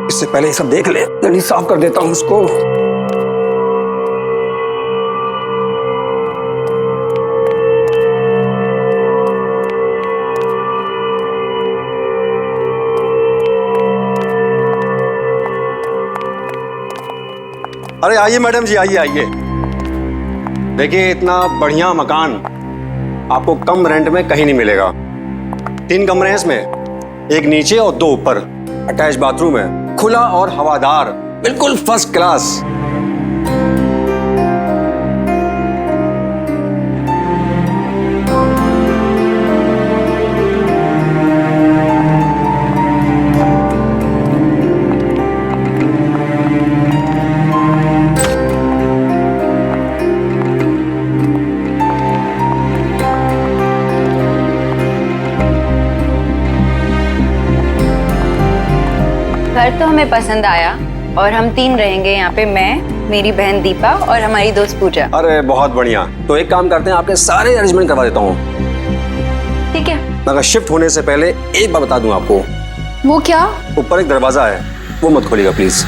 इससे पहले ये सब देख ले, जल्दी साफ कर देता हूँ उसको। अरे आइए मैडम जी, आइए आइए। देखिए, इतना बढ़िया मकान आपको कम रेंट में कहीं नहीं मिलेगा। 3 कमरे हैं इसमें, एक नीचे और 2 ऊपर। अटैच बाथरूम है, खुला और हवादार, बिल्कुल फर्स्ट क्लास। घर तो हमें पसंद आया और हम 3 रहेंगे यहाँ पे, मैं, मेरी बहन दीपा और हमारी दोस्त पूजा। अरे बहुत बढ़िया। तो एक काम करते हैं, आपके सारे अरेंजमेंट करवा देता हूँ। ठीक है। मगर शिफ्ट होने से पहले एक बात बता दूं आपको। वो क्या? ऊपर एक दरवाजा है, वो मत खोलिएगा प्लीज।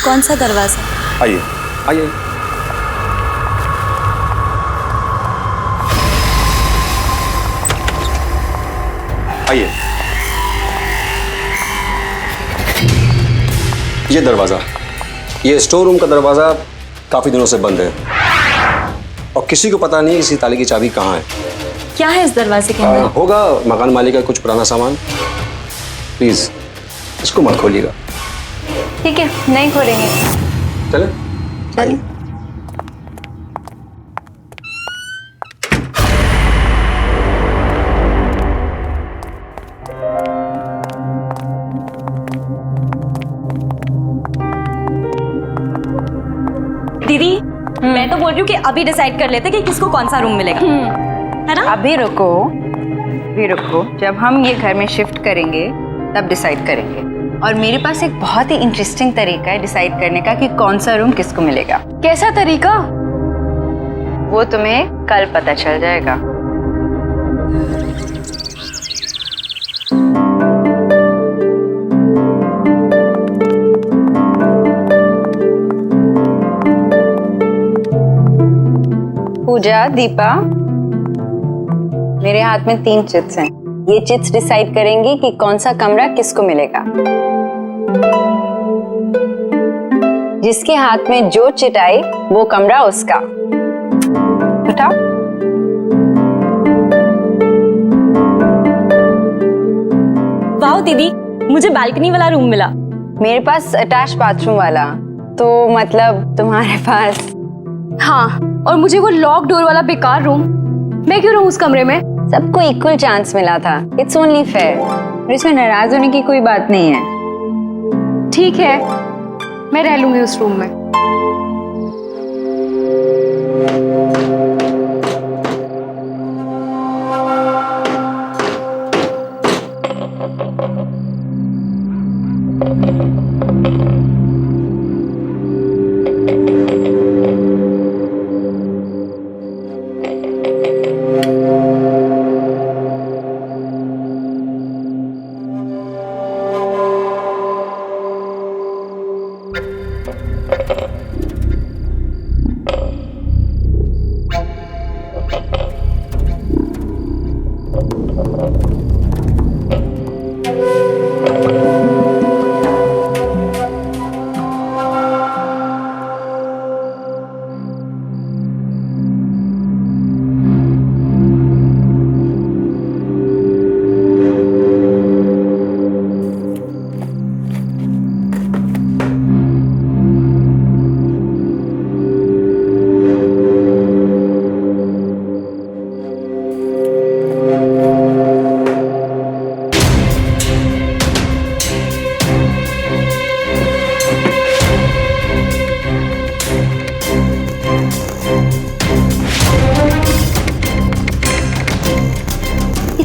कौन सा दरवाजा? आइए आइए। आइए। ये दरवाजा, ये स्टोर रूम का दरवाजा काफी दिनों से बंद है और किसी को पता नहीं इसी ताले की चाबी कहाँ है। क्या है इस दरवाजे के अंदर? होगा मकान मालिक का कुछ पुराना सामान। प्लीज इसको मत खोलिएगा। ठीक है, नहीं खोलेंगे। चले चलिए। दीदी, मैं तो बोल रही हूँ कि अभी डिसाइड कर लेते कि किसको कौन सा रूम मिलेगा, है ना? अभी रुको, जब हम ये घर में शिफ्ट करेंगे तब डिसाइड करेंगे। और मेरे पास एक बहुत ही इंटरेस्टिंग तरीका है डिसाइड करने का कि कौन सा रूम किसको मिलेगा। कैसा तरीका? वो तुम्हें कल पता चल जाएगा। पूजा, दीपा, मेरे हाथ में 3 चिट्स हैं। ये चिट्स डिसाइड करेंगी कि कौन सा कमरा किसको मिलेगा। जिसके हाथ में जो चिट आई वो कमरा उसका। उठाओ। वाह दीदी, मुझे बालकनी वाला रूम मिला। मेरे पास अटैच बाथरूम वाला, तो मतलब तुम्हारे पास। हाँ, और मुझे वो लॉक डोर वाला बेकार रूम। मैं क्यों रहूं उस कमरे में? सबको इक्वल चांस मिला था। It's only fair. इसमें नाराज होने की कोई बात नहीं है। ठीक है, मैं रह लूंगी उस रूम में।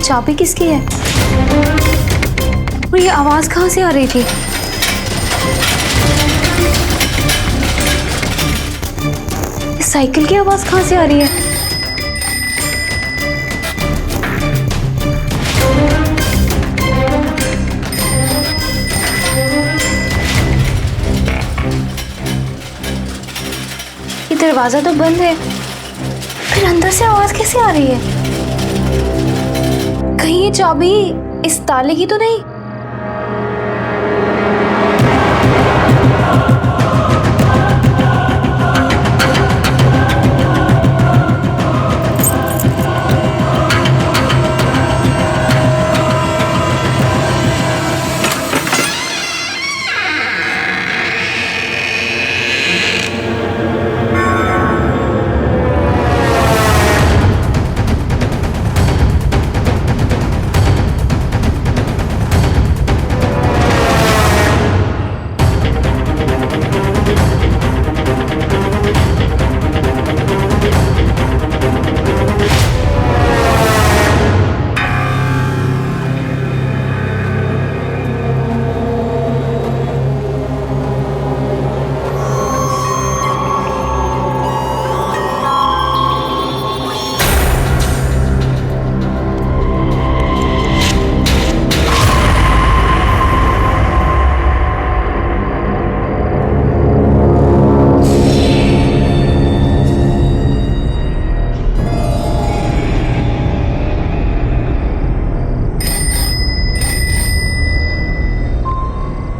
चाबी किसकी है? और ये आवाज कहाँ से आ रही थी? इस साइकिल की आवाज कहाँ से आ रही है? दरवाजा तो बंद है, फिर अंदर से आवाज कैसे आ रही है? कहीं ये चाबी इस ताले की तो नहीं?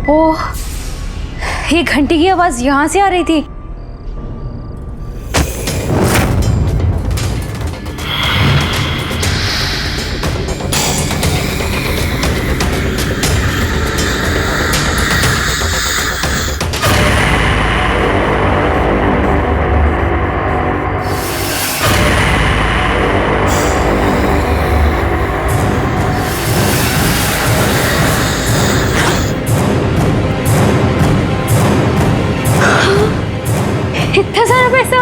ओह, ये घंटी की आवाज यहाँ से आ रही थी। इतना सारा पैसा?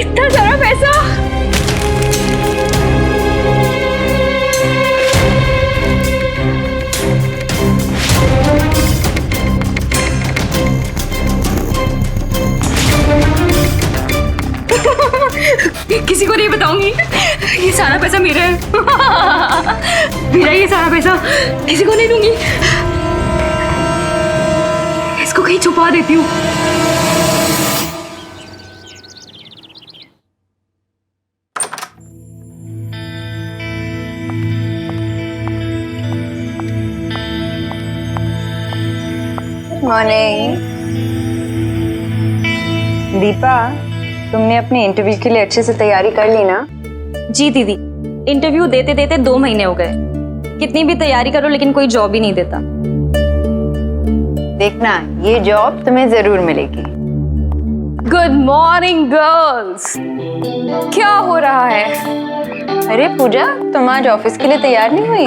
इतना सारा पैसा? किसी को नहीं बताऊंगी, ये सारा पैसा मेरा है। मेरा ये सारा पैसा किसी को नहीं दूंगी, इसको कहीं छुपा देती हूँ। मॉर्निंग दीपा, तुमने अपने इंटरव्यू के लिए अच्छे से तैयारी कर ली ना? जी दीदी, इंटरव्यू देते देते 2 महीने हो गए। कितनी भी तैयारी करो लेकिन कोई जॉब ही नहीं देता। देखना, ये जॉब तुम्हें जरूर मिलेगी। गुड मॉर्निंग गर्ल्स, क्या हो रहा है? अरे पूजा, तुम आज ऑफिस के लिए तैयार नहीं हुई?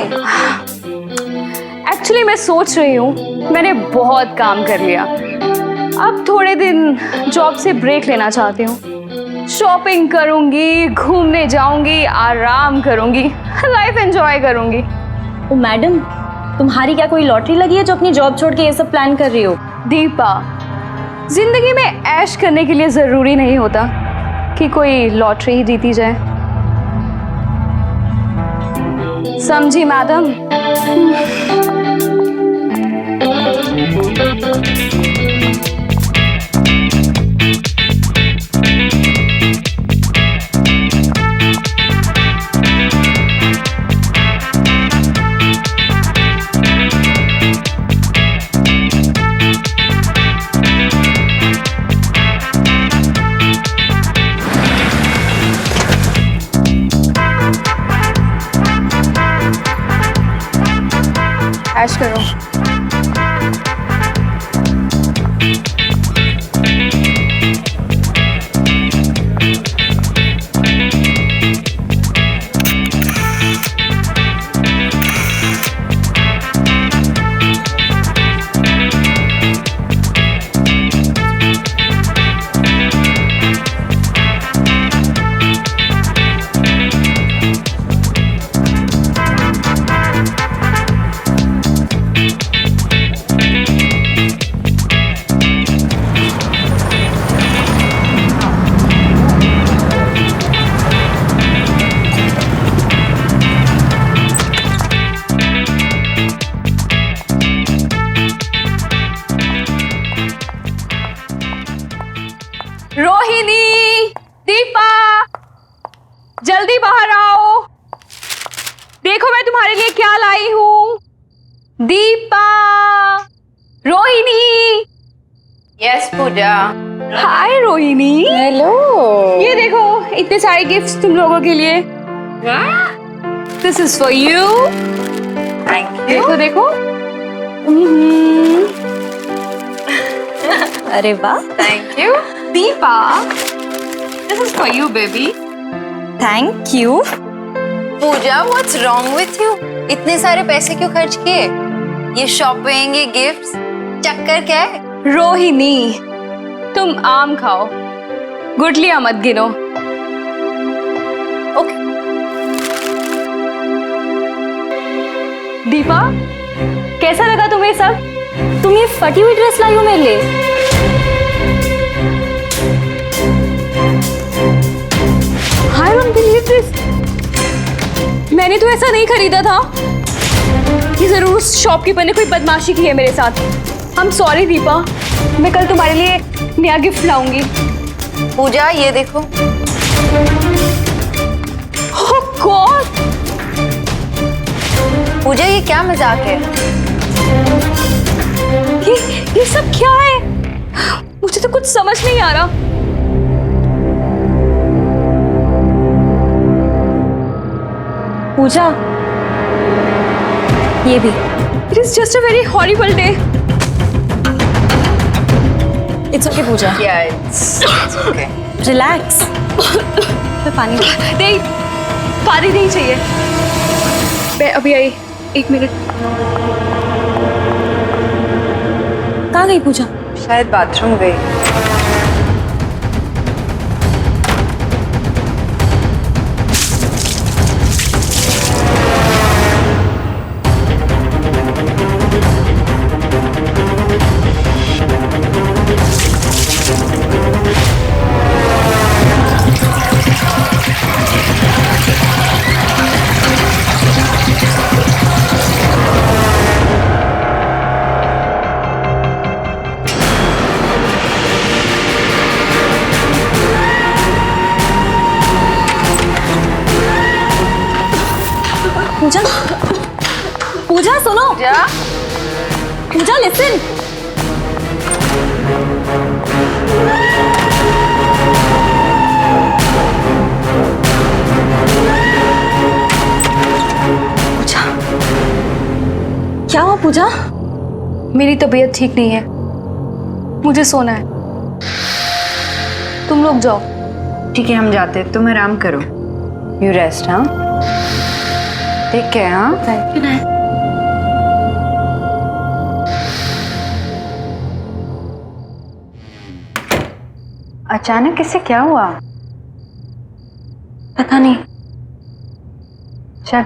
एक्चुअली मैं सोच रही हूँ, मैंने बहुत काम कर लिया, अब थोड़े दिन जॉब से ब्रेक लेना चाहती हूँ। शॉपिंग करूंगी, घूमने जाऊंगी, आराम करूंगी, लाइफ एंजॉय करूंगी। ओ मैडम, तुम्हारी क्या कोई लॉटरी लगी है जो अपनी जॉब छोड़ के ये सब प्लान कर रही हो? दीपा, जिंदगी में ऐश करने के लिए जरूरी नहीं होता कि कोई लॉटरी ही जीती जाए, समझी मैडम? ऐश करो। देखो मैं तुम्हारे लिए क्या लाई हूँ। Deepa, Rohini. Yes Pooja. Hi Rohini. Hello. ये देखो इतने सारे गिफ्ट्स तुम लोगों के लिए। This is for you. Thank देखो देखो। अरे वाह, thank you. Deepa, this is for you baby. Thank you. Pooja what's wrong with you? इतने सारे पैसे क्यों खर्च किए? ये शॉपिंग, ये गिफ्ट्स, चक्कर क्या है? रोहिणी, तुम आम खाओ, गुठलियां मत गिनो। ओके। दीपा, कैसा लगा तुम्हें सब? तुम ये फटी हुई ड्रेस लाई हो मेरे लिए? I don't believe this. मैंने तो ऐसा नहीं खरीदा था। ये जरूर शॉपकीपर ने कोई बदमाशी की है मेरे साथ। आई एम सॉरी दीपा, मैं कल तुम्हारे लिए नया गिफ्ट लाऊंगी। पूजा ये देखो। ओह गॉड, पूजा ये क्या मजाक है? ये सब क्या है? मुझे तो कुछ समझ नहीं आ रहा। पूजा, ये भी। It is just a very horrible day. It's okay Pooja, yeah it's okay. Relax. मैं पानी नहीं, पानी नहीं चाहिए। मैं अभी आई, 1 मिनट। कहाँ गई पूजा? शायद बाथरूम गई। पूजा, पूजा सुनो। पूजा, पूजा लिसन। पूजा, क्या हुआ पूजा? मेरी तबीयत ठीक नहीं है, मुझे सोना है। तुम लोग जाओ। ठीक है हम जाते हैं, तुम आराम करो। You rest. हाँ ठीक है। हाँ अचानक इससे क्या हुआ? पता नहीं। चल।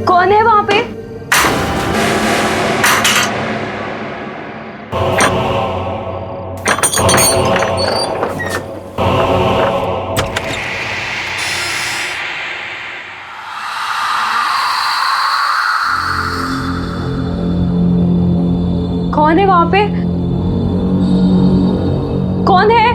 कौन है वहां पे? कौन है वहां पे? कौन है?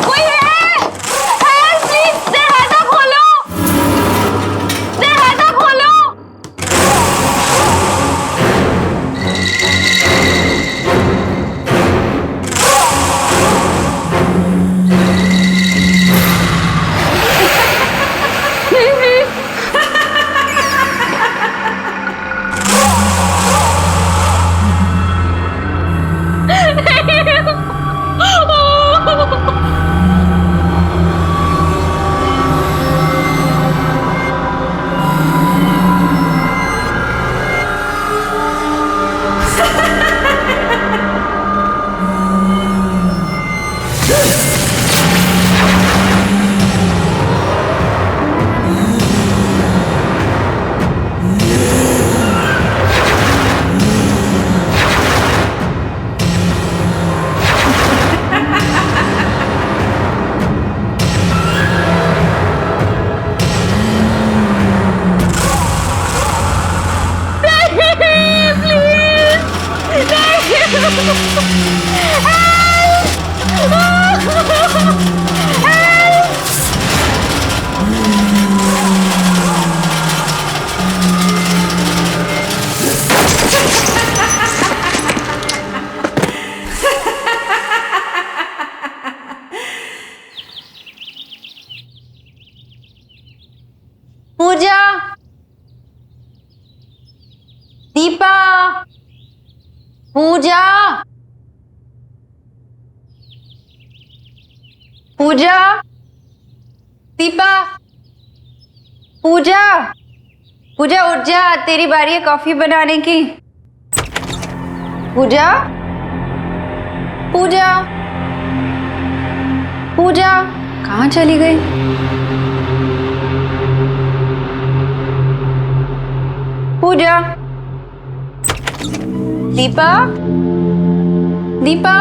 कोई है? Help, please! दरवाजा खोलो! दरवाजा खोलो! पूजा, दीपा, पूजा, पूजा उठ जा, तेरी बारी है कॉफी बनाने की। पूजा, पूजा, पूजा, कहाँ चली गई? पूजा, दीपा, दीपा,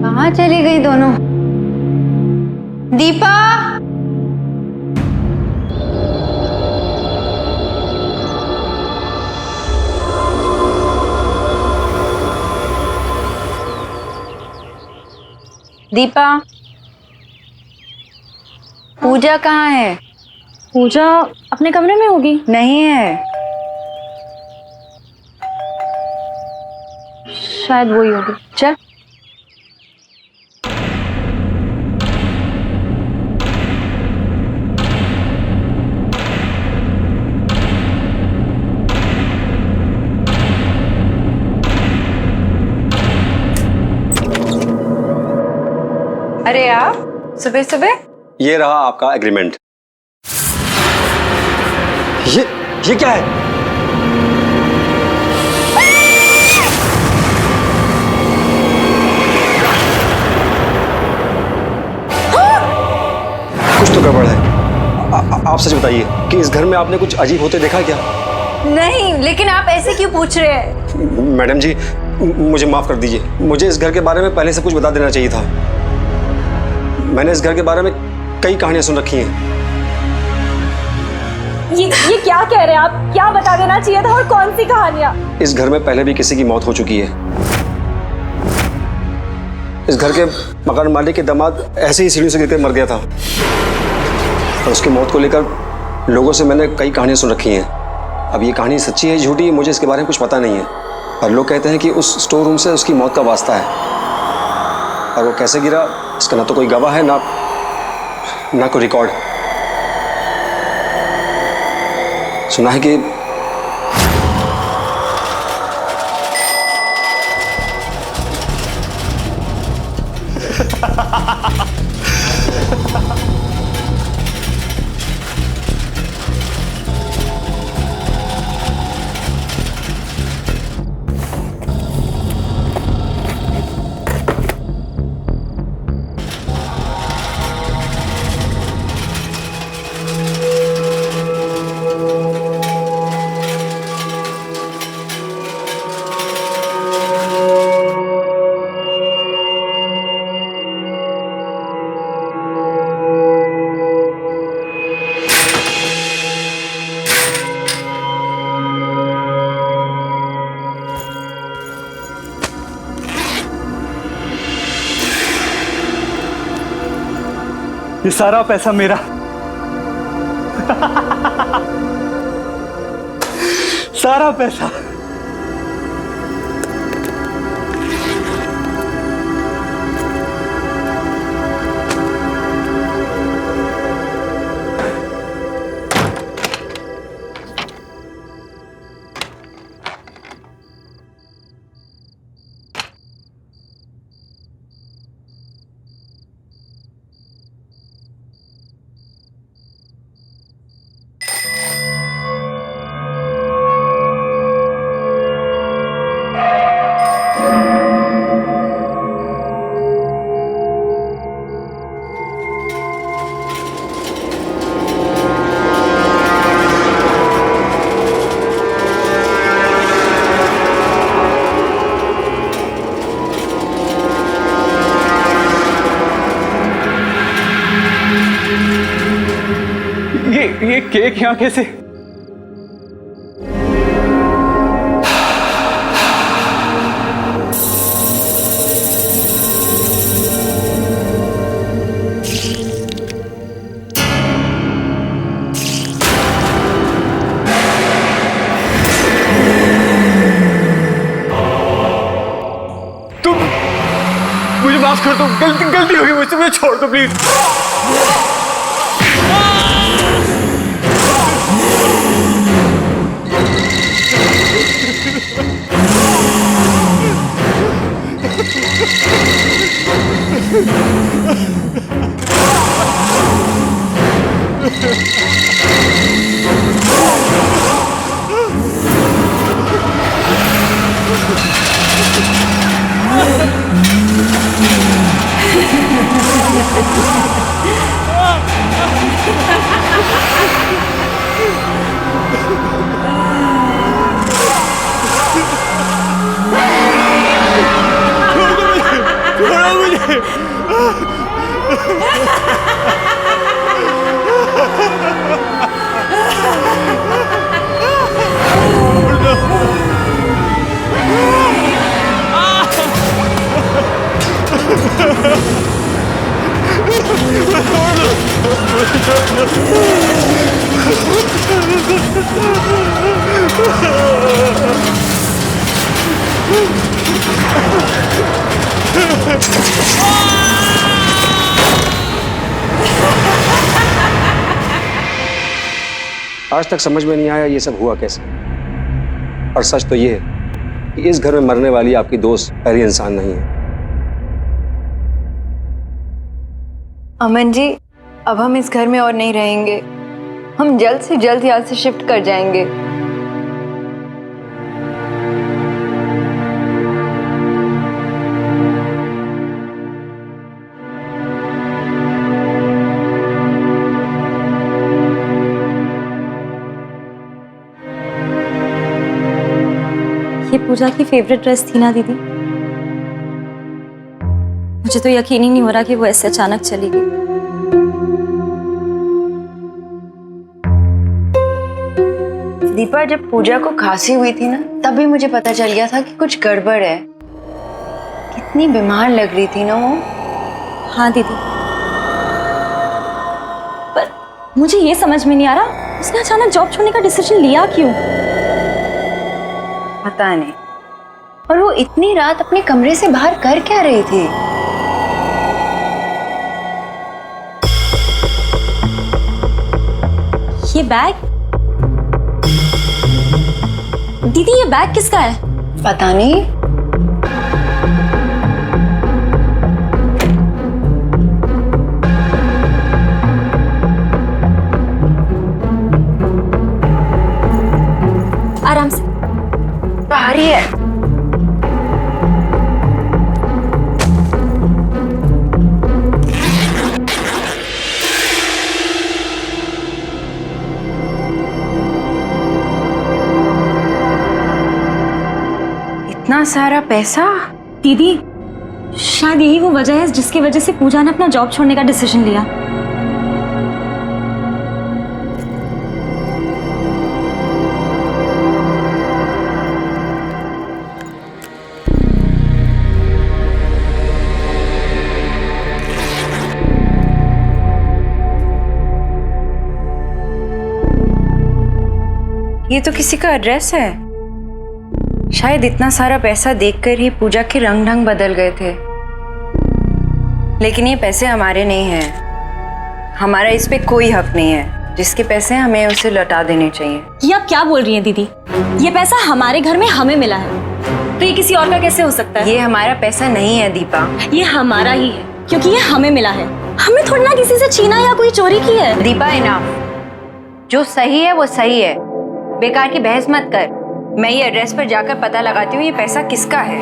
कहाँ चली गई दोनों? दीपा, दीपा, पूजा कहाँ है? पूजा अपने कमरे में होगी। नहीं है, शायद वही होगी। चल। अरे आप सुबह सुबह? ये रहा आपका एग्रीमेंट। ये क्या है? कुछ तो गड़बड़ है। आप सच बताइए कि इस घर में आपने कुछ अजीब होते देखा क्या? नहीं, लेकिन आप ऐसे क्यों पूछ रहे हैं? मैडम जी, मुझे माफ कर दीजिए। मुझे इस घर के बारे में पहले से कुछ बता देना चाहिए था। मैंने इस घर के बारे में कई कहानियां सुन रखी हैं। ये क्या कह रहे हैं आप? क्या बता देना चाहिए था और कौन सी कहानियां? इस घर में पहले भी किसी की मौत हो चुकी है। इस घर के मकान मालिक के दामाद ऐसे ही सीढ़ी से गिरकर मर गया था और उसकी मौत को लेकर लोगों से मैंने कई कहानियां सुन रखी हैं। अब ये कहानी सच्ची है झूठी है मुझे इसके बारे में कुछ पता नहीं है, पर लोग कहते हैं कि उस स्टोर रूम से उसकी मौत का वास्ता है। और वो कैसे गिरा इसका ना तो कोई गवाह है ना कोई रिकॉर्ड। सुना है कि ये सारा पैसा मेरा। सारा पैसा। ये केक यहाँ कैसे? तुम मुझे माफ कर दो, गलती हो गई मुझसे, मुझे छोड़ दो प्लीज। छोड़ो मुझे। आज तक समझ में नहीं आया ये सब हुआ कैसे। और सच तो ये है कि इस घर में मरने वाली आपकी दोस्त पहली इंसान नहीं है। अमन जी, अब हम इस घर में और नहीं रहेंगे। हम जल्द से जल्द यहाँ से शिफ्ट कर जाएंगे। ये पूजा की फेवरेट ड्रेस थी ना दीदी? मुझे तो यकीन ही नहीं हो रहा कि वो ऐसे अचानक चली गई। दीपा, जब पूजा को खांसी हुई थी ना, तभी मुझे पता चल गया था कि कुछ गड़बड़ है। कितनी बीमार लग रही थी ना वो। हाँ दीदी, पर मुझे ये समझ में नहीं आ रहा उसने अचानक जॉब छोड़ने का डिसीजन लिया क्यों? पता नहीं। और वो इतनी रात अपने कमरे से बाहर कर क्या रही थी? ये बैग? दीदी ये बैग किसका है? पता नहीं। आराम से। भारी है। इतना सारा पैसा? दीदी शायद यही वो वजह है जिसकी वजह से पूजा ने अपना जॉब छोड़ने का डिसीजन लिया। ये तो किसी का एड्रेस है। शायद इतना सारा पैसा देखकर ही पूजा के रंग ढंग बदल गए थे। लेकिन ये पैसे हमारे नहीं हैं। हमारा इस पे कोई हक नहीं है। जिसके पैसे हैं हमें उसे लौटा देने चाहिए। ये आप क्या बोल रही हैं दीदी? ये पैसा हमारे घर में हमें मिला है, तो ये किसी और का कैसे हो सकता है? ये हमारा पैसा नहीं है दीपा। ये हमारा ही है क्योंकि ये हमें मिला है। हमने थोड़ी ना किसी से छीना या कोई चोरी की है। दीपा, इनाफ। जो सही है वो सही है। बेकार की बहस मत कर। मैं ये एड्रेस पर जाकर पता लगाती हूँ ये पैसा किसका है।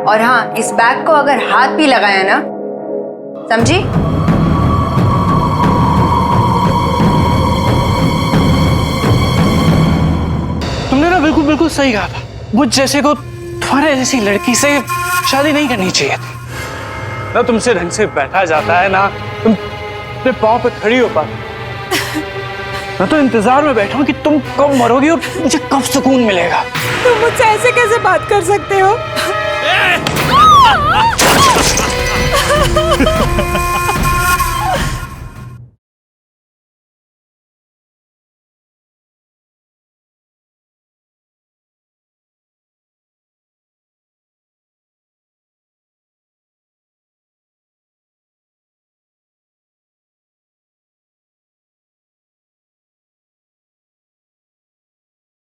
और हाँ, इस बैग को अगर हाथ भी लगाया ना, समझी? तुमने ना बिल्कुल बिल्कुल सही कहा था। मुझ जैसे को तुम्हारे जैसी लड़की से शादी नहीं करनी चाहिए थी। ना तुमसे ढंग से बैठा जाता है, ना तुम अपने पाँव पे खड़ी हो पाती। मैं तो इंतजार में बैठा हूँ कि तुम कब मरोगी और मुझे कब सुकून मिलेगा। तुम मुझसे ऐसे कैसे बात कर सकते हो?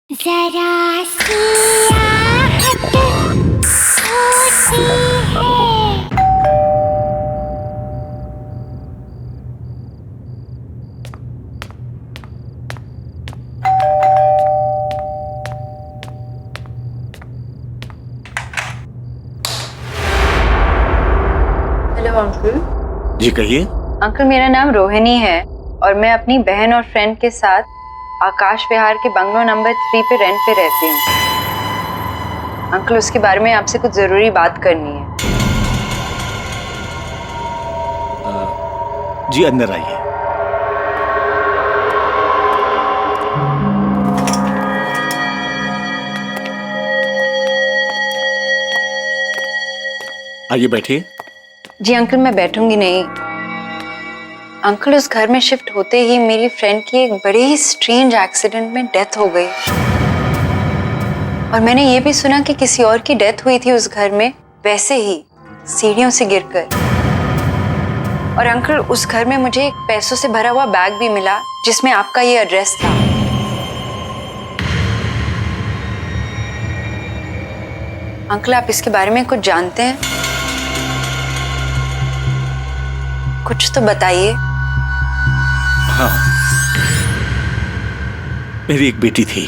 जरा सी आहट होती है। अंकल। जी कहिए। अंकल मेरा नाम रोहिणी है और मैं अपनी बहन और फ्रेंड के साथ आकाश विहार के बंगलो नंबर 3 पे रेंट पे रहती हूँ। अंकल उसके बारे में आपसे कुछ जरूरी बात करनी है। जी अंदर आइए। आइए बैठिए। जी अंकल मैं बैठूंगी नहीं। अंकल उस घर में शिफ्ट होते ही मेरी फ्रेंड की एक बड़े ही स्ट्रेंज एक्सीडेंट में डेथ हो गई और मैंने ये भी सुना कि किसी और की डेथ हुई थी उस घर में, वैसे ही सीढ़ियों से गिरकर। और अंकल उस घर में मुझे एक पैसों से भरा हुआ बैग भी मिला जिसमें आपका ये एड्रेस था। अंकल आप इसके बारे में कुछ जानते हैं? कुछ तो बताइए। हाँ, मेरी एक बेटी थी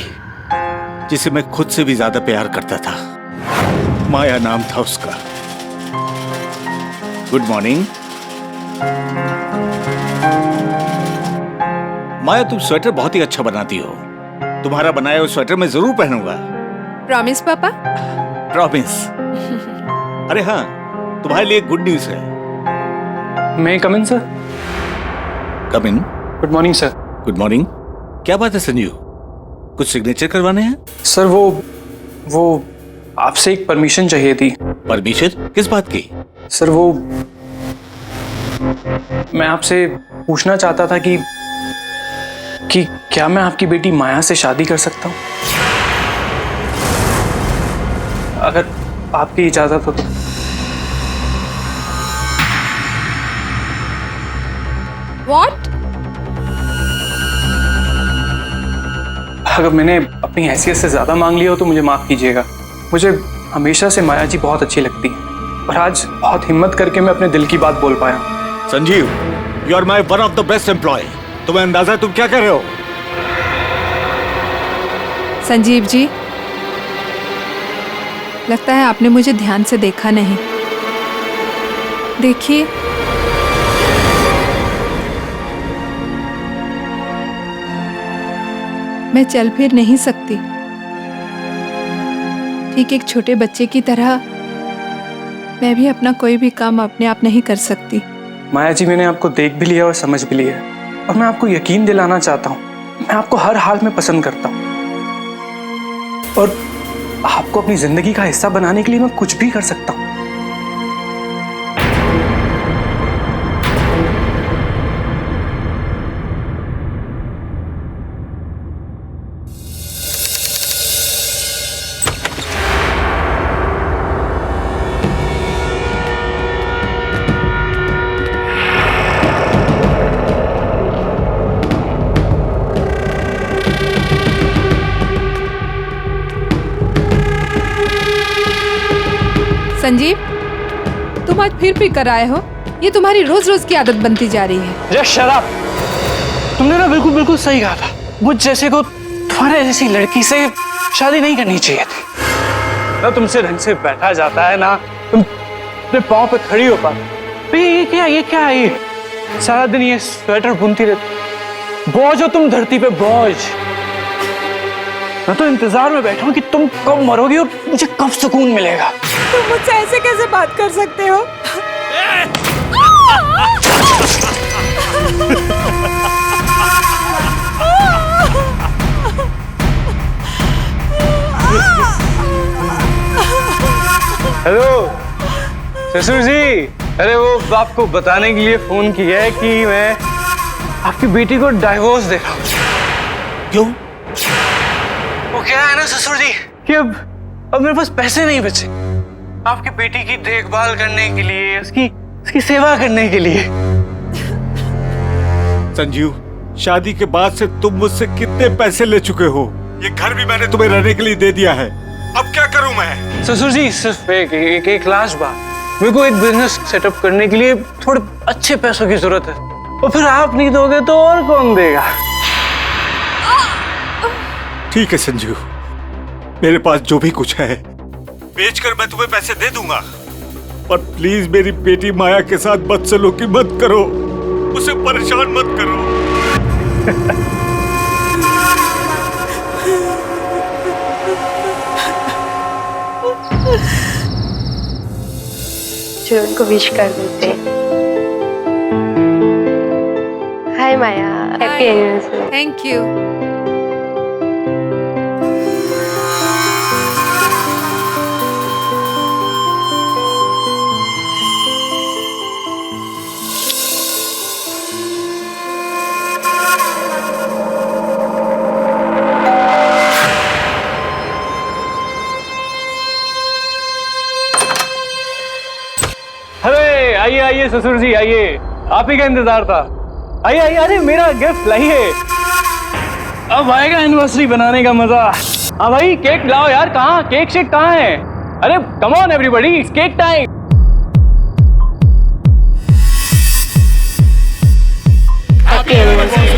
जिसे मैं खुद से भी ज्यादा प्यार करता था। माया नाम था उसका। Good morning. माया तुम स्वेटर बहुत ही अच्छा बनाती हो। तुम्हारा बनाया हुआ स्वेटर मैं जरूर पहनूंगा। प्रॉमिस पापा? प्रॉमिस। अरे हाँ, तुम्हारे लिए गुड न्यूज है। May come in sir? Come in. Good morning sir. Good morning. क्या बात है संजीव, कुछ सिग्नेचर करवाने हैं? सर वो आपसे एक परमिशन चाहिए थी। परमिशन किस बात की? सर वो मैं आपसे पूछना चाहता था कि क्या मैं आपकी बेटी माया से शादी कर सकता हूँ, अगर आपकी इजाजत हो तो। What? अगर मैंने अपनी हैसियत से ज्यादा मांग लिया हो तो मुझे माफ कीजिएगा। मुझे हमेशा से माया जी बहुत अच्छी लगती है और आज बहुत हिम्मत करके मैं अपने दिल की बात बोल पाया। Sanjeev, you are my one of the best employee. तुम्हें अंदाजा तुम क्या कर रहे हो? संजीव जी, लगता है आपने मुझे ध्यान से देखा नहीं। देखिए, मैं चल फिर नहीं सकती। ठीक एक छोटे बच्चे की तरह मैं भी अपना कोई भी काम अपने आप नहीं कर सकती। माया जी, मैंने आपको देख भी लिया और समझ भी लिया और मैं आपको यकीन दिलाना चाहता हूँ, मैं आपको हर हाल में पसंद करता हूँ और आपको अपनी जिंदगी का हिस्सा बनाने के लिए मैं कुछ भी कर सकता हूँ। संजीव, तुम आज फिर कर आए हो। ये तुम्हारी रोज रोज की आदत बनती जा रही है। Just shut up. तुमने ना बिल्कुल सही कहा था। मुझ जैसे को तुम्हारे जैसी लड़की से शादी नहीं करनी चाहिए थी। ना तुमसे ढंग से बैठा जाता है, ना तुम अपने पाँव पे खड़ी हो पाती। ये क्या है ये? सारा दिन ये स्वेटर बुनती रहती। बोझ हो तुम धरती पे, बोझ। मैं तो इंतजार में बैठा हूँ कि तुम कब मरोगी और मुझे कब सुकून मिलेगा। तुम मुझसे ऐसे कैसे बात कर सकते हो? हेलो ससुर जी, अरे वो आपको बताने के लिए फोन किया है कि मैं आपकी बेटी को डाइवोर्स दे रहा हूँ। क्यों? वो क्या है ना ससुर जी कि अब मेरे पास पैसे नहीं बचे आपकी बेटी की देखभाल करने के लिए, उसकी सेवा करने के लिए। संजीव, शादी के बाद से तुम मुझसे कितने पैसे ले चुके हो? ये घर भी मैंने तुम्हें रहने के लिए दे दिया है। अब क्या करूं मैं? ससुर जी, सिर्फ एक लास्ट बात, मेरे को एक बिजनेस सेटअप करने के लिए थोड़े अच्छे पैसों की जरूरत है और फिर आप नहीं दोगे तो और कौन देगा? ठीक है संजीव, मेरे पास जो भी कुछ है बेचकर मैं तुम्हें पैसे दे दूंगा। पर प्लीज मेरी बेटी माया के साथ बदसलूकी मत करो, उसे परेशान मत करो। जो उनको विश कर देते। हाय माया, हैप्पी एनिवर्सरी। Thank you. अरे आइए आइए ससुर जी, आइए, आप ही का इंतजार था। आइए आइए, अरे मेरा गिफ्ट लाइए, अब आएगा एनिवर्सरी बनाने का मजा। हाँ भाई, केक लाओ यार, कहाँ केक शेक कहाँ है? अरे come on everybody, it's cake time. Happy anniversary.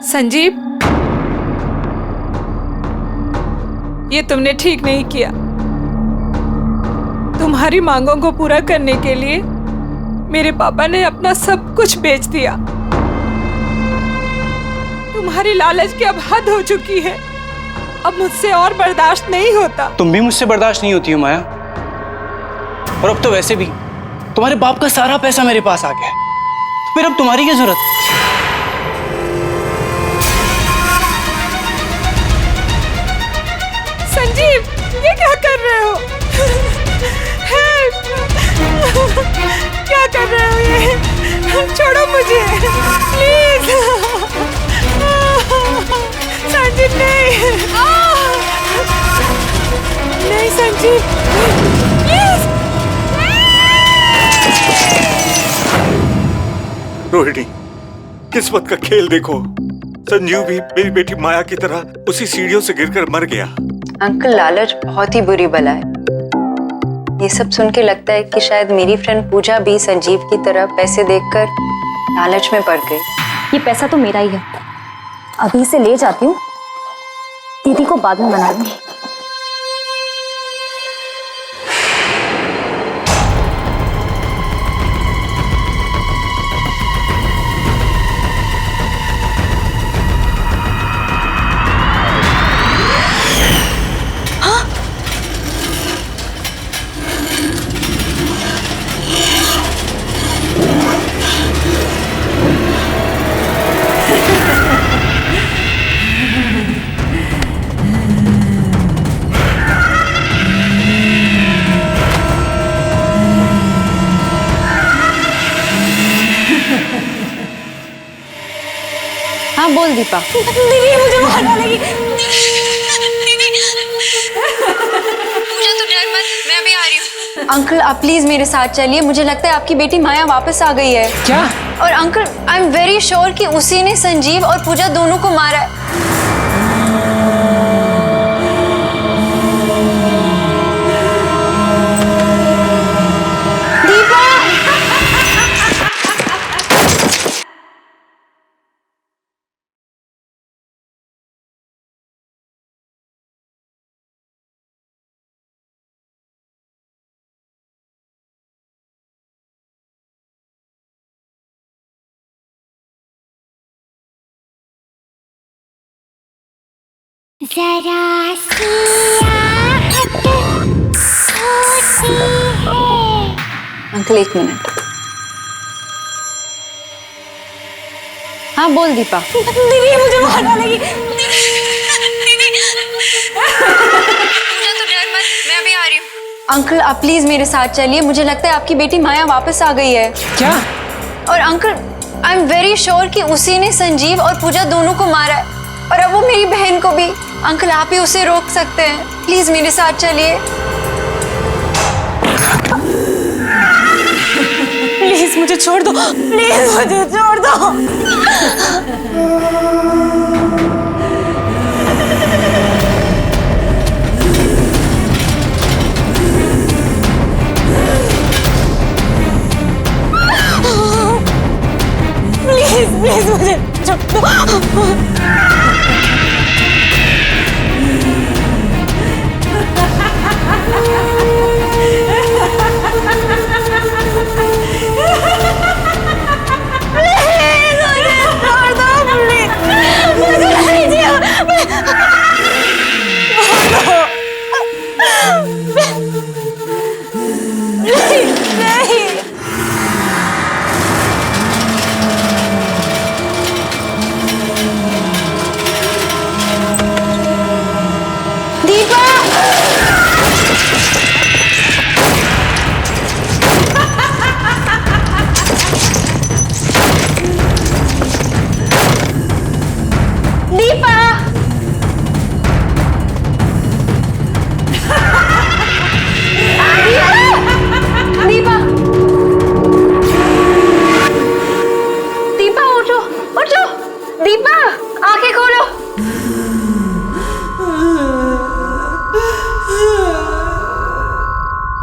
Sanjeev, ये तुमने ठीक नहीं किया। तुम्हारी मांगों को पूरा करने के लिए मेरे पापा ने अपना सब कुछ बेच दिया। तुम्हारी लालच की अब हद हो चुकी है। अब मुझसे और बर्दाश्त नहीं होता। तुम भी मुझसे बर्दाश्त नहीं होती हो माया, और अब तो वैसे भी तुम्हारे बाप का सारा पैसा मेरे पास आ गया है, तो फिर अब तुम्हारी क्या जरूरत? संजीव, ये क्या कर रहे हो? हेल्प! क्या कर रहे हो ये? छोड़ो मुझे, प्लीज। संजीव नहीं, नहीं संजीव, प्लीज। रोहिणी, किस्मत का खेल देखो, संजीव भी मेरी बेटी माया की तरह उसी सीढ़ियों से गिरकर मर गया। अंकल, लालच बहुत ही बुरी बला है। ये सब सुन के लगता है कि शायद मेरी फ्रेंड पूजा भी संजीव की तरह पैसे देखकर लालच में पड़ गई। ये पैसा तो मेरा ही है, अभी से ले जाती हूँ, दीदी को बाद में मना लूंगी। हाँ बोल दीपा। दीदी मुझे मार डालेगी। पूजा तो डर मत, मैं अभी आ रही हूँ। अंकल, आप प्लीज मेरे साथ चलिए। मुझे लगता है आपकी बेटी माया वापस आ गई है। क्या? और uncle, I am very sure कि उसी ने संजीव और पूजा दोनों को मारा है। जरा सी आहट होती है। अंकल, एक मिनट। हाँ बोल दीपा। दीदी मुझे मार डालेगी। पूजा तो डर मत, मैं अभी आ रही हूँ। अंकल, आप प्लीज मेरे साथ चलिए। मुझे लगता है आपकी बेटी माया वापस आ गई है। क्या? और uncle, I am very sure कि उसी ने संजीव और पूजा दोनों को मारा है, और अब वो मेरी बहन को भी। अंकल, आप ही उसे रोक सकते हैं। प्लीज मेरे साथ चलिए। प्लीज मुझे छोड़ दो, प्लीज मुझे छोड़ दो।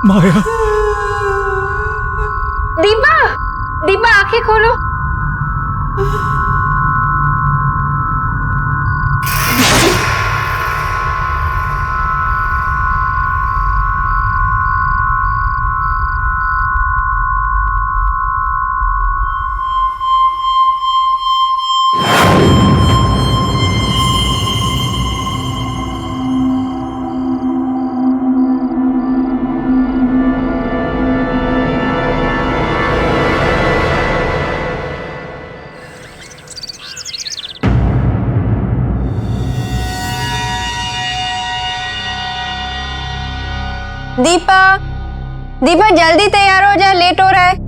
माया, दीपा, दीपा आंखें खोलो। दीपा, दीपा जल्दी तैयार हो जा, लेट हो रहा है।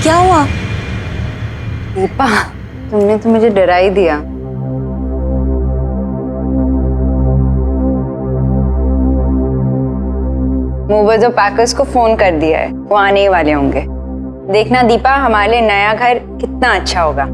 क्या हुआ? दीपा, तुमने तो मुझे डरा ही दिया। मूवर्स और पैकर्स को फोन कर दिया है, वो आने ही वाले होंगे। देखना दीपा, हमारे लिए नया घर कितना अच्छा होगा।